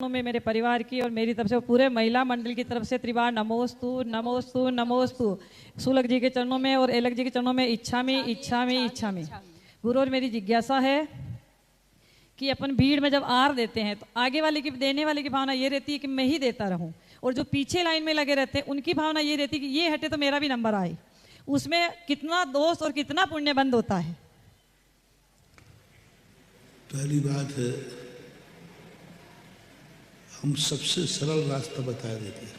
में मेरे परिवार की और मेरी तरफ से पूरे महिला मंडल की तरफ से त्रिवार नमोस्तु नमोस्तु नमोस्तु। सुलग जी के चरणों में और एलग जी के चरणों में इच्छामि इच्छामि इच्छामि। गुरु और मेरी जिज्ञासा है कि अपन भीड़ में जब आर देते हैं तो आगे वाले की देने वाले की भावना ये रहती है कि मैं ही देता रहूं, और जो पीछे लाइन में लगे रहते हैं उनकी भावना ये रहती है कि ये हटे तो मेरा भी नंबर आए। उसमें कितना दोष और कितना पुण्य बंद होता है। पहली बात है, हम सबसे सरल रास्ता बता देते हैं।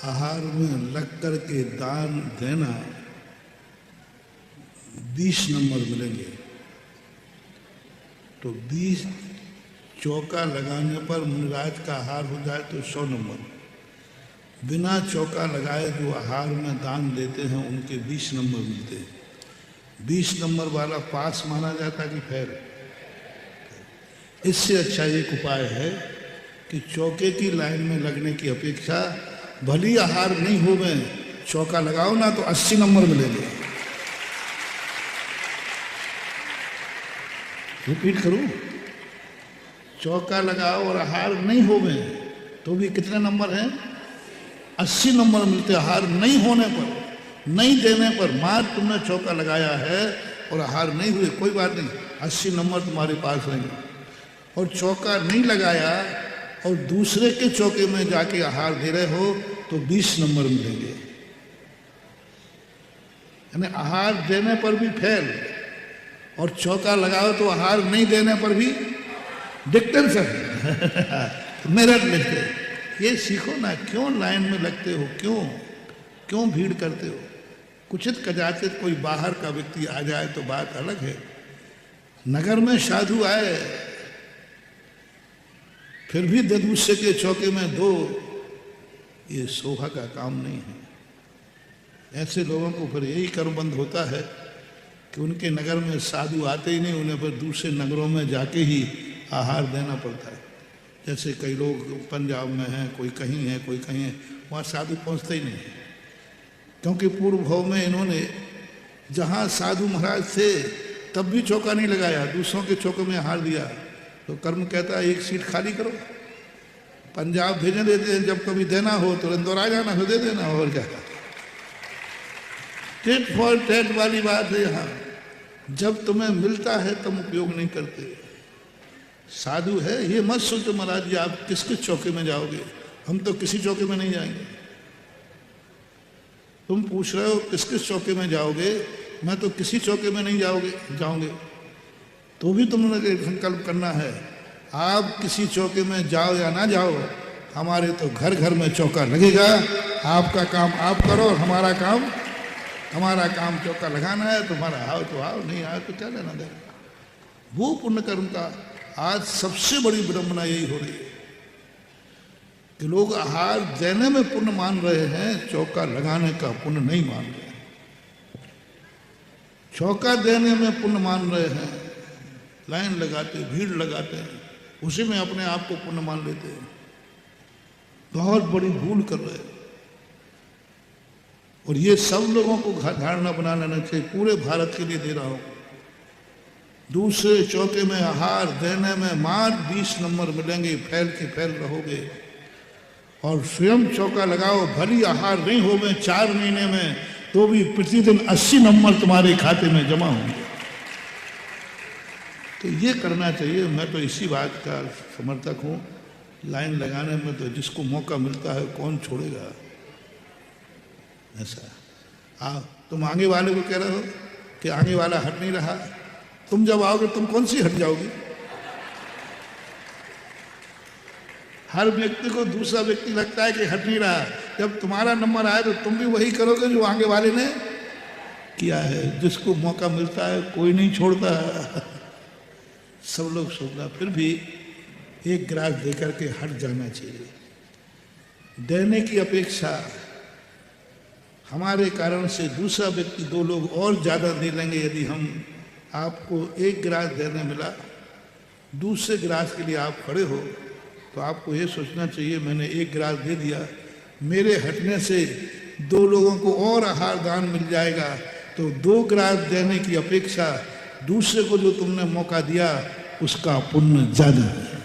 आहार में लग कर के दान देना 20 नंबर मिलेंगे। तो 20 चौका लगाने पर मुनिराज का आहार हो जाए तो 100 नंबर। बिना चौका लगाए जो आहार में दान देते हैं उनके 20 नंबर मिलते हैं। 20 नंबर वाला पास माना जाता कि फेल। इससे अच्छा एक उपाय है कि चौके की लाइन में लगने की अपेक्षा भली आहार नहीं हो में चौका लगाओ ना तो 80 नंबर मिलेंगे। रिपीट करूं, चौका लगाओ और आहार नहीं हो में तो भी कितने नंबर हैं? 80 नंबर मिलते। आहार नहीं होने पर, नहीं देने पर, मार तुमने चौका लगाया है और आहार नहीं हुए, कोई बात नहीं, 80 नंबर तुम्हारे पास रहेंगे। और चौका नहीं लगाया और दूसरे के चौके में जाके आहार दे रहे हो तो 20 नंबर मिलेंगे। यानी आहार देने पर भी फेल और चौका लगाओ तो आहार नहीं देने पर भी डिक्टेंस है। मेरठ लिखते। ये सीखो ना, क्यों लाइन में लगते हो, क्यों भीड़ करते हो? कुचित कदाचित कोई बाहर का व्यक्ति आ जाए तो बात अलग है। नगर में साधु आए फिर भी दूसरे के चौके में दो, ये शोभा का काम नहीं है। ऐसे लोगों को फिर यही कर्मबंध होता है कि उनके नगर में साधु आते ही नहीं, उन्हें फिर दूसरे नगरों में जाके ही आहार देना पड़ता है। जैसे कई लोग पंजाब में हैं, कोई कहीं है, कोई कहीं है, वहाँ साधु पहुँचते ही नहीं, क्योंकि पूर्व भाव में इन्होंने जहाँ साधु महाराज थे तब भी चौका नहीं लगाया, दूसरों के चौके में आहार दिया। तो कर्म कहता है एक सीट खाली करो। पंजाब भेजने देते हैं, जब कभी देना हो तो इंदौर आ जाना, फिर दे देना। और क्या, टेट फॉर टेट वाली बात है। यहाँ जब तुम्हें मिलता है तुम उपयोग नहीं करते। साधु है ये मत सोचो महाराज जी आप किस किस चौके में जाओगे, हम तो किसी चौके में नहीं जाएंगे। तुम पूछ रहे हो किस किस चौके में जाओगे, मैं तो किसी चौके में नहीं जाओगे। तो भी तुमने संकल्प करना है, आप किसी चौके में जाओ या ना जाओ, हमारे तो घर घर में चौका लगेगा। आपका काम आप करो और हमारा काम चौका लगाना है। तुम्हारा आओ तो आओ, नहीं आओ तो क्या लेना देना। वो पुण्य कर्म का आज सबसे बड़ी विडंबना यही हो रही है कि लोग आहार देने में पुण्य मान रहे हैं, चौका लगाने का पुण्य नहीं मान रहे हैं। चौका देने में पुण्य मान रहे हैं, लाइन लगाते, भीड़ लगाते हैं, उसी में अपने आप को पुण्य मान लेते हैं। बहुत बड़ी भूल कर रहे हैं। और ये सब लोगों को धारणा बना लेना चाहिए। पूरे भारत के लिए दे रहा हूं, दूसरे चौके में आहार देने में मार 20 नंबर मिलेंगे, फैल के फैल रहोगे। और स्वयं चौका लगाओ, भली आहार नहीं हो में 4 महीने में तो भी प्रतिदिन 80 नंबर तुम्हारे खाते में जमा होंगे। तो ये करना चाहिए। मैं तो इसी बात का समर्थक हूँ। लाइन लगाने में तो जिसको मौका मिलता है कौन छोड़ेगा। ऐसा तुम आगे वाले को कह रहे हो कि आगे वाला हट नहीं रहा, तुम जब आओगे तुम कौन सी हट जाओगी? हर व्यक्ति को दूसरा व्यक्ति लगता है कि हट नहीं रहा। जब तुम्हारा नंबर आए तो तुम भी वही करोगे जो आगे वाले ने किया है। जिसको मौका मिलता है कोई नहीं छोड़ता, सब लोग सोचना। फिर भी एक ग्रास देकर के हट जाना चाहिए। देने की अपेक्षा हमारे कारण से दूसरा व्यक्ति 2 लोग और ज़्यादा दे लेंगे। यदि हम आपको एक गिलास देने मिला, दूसरे गिलास के लिए आप खड़े हो तो आपको ये सोचना चाहिए मैंने एक गिलास दे दिया, मेरे हटने से 2 लोगों को और आहार दान मिल जाएगा। तो 2 गिलास देने की अपेक्षा दूसरे को जो तुमने मौका दिया उसका पुण्य ज़्यादा है।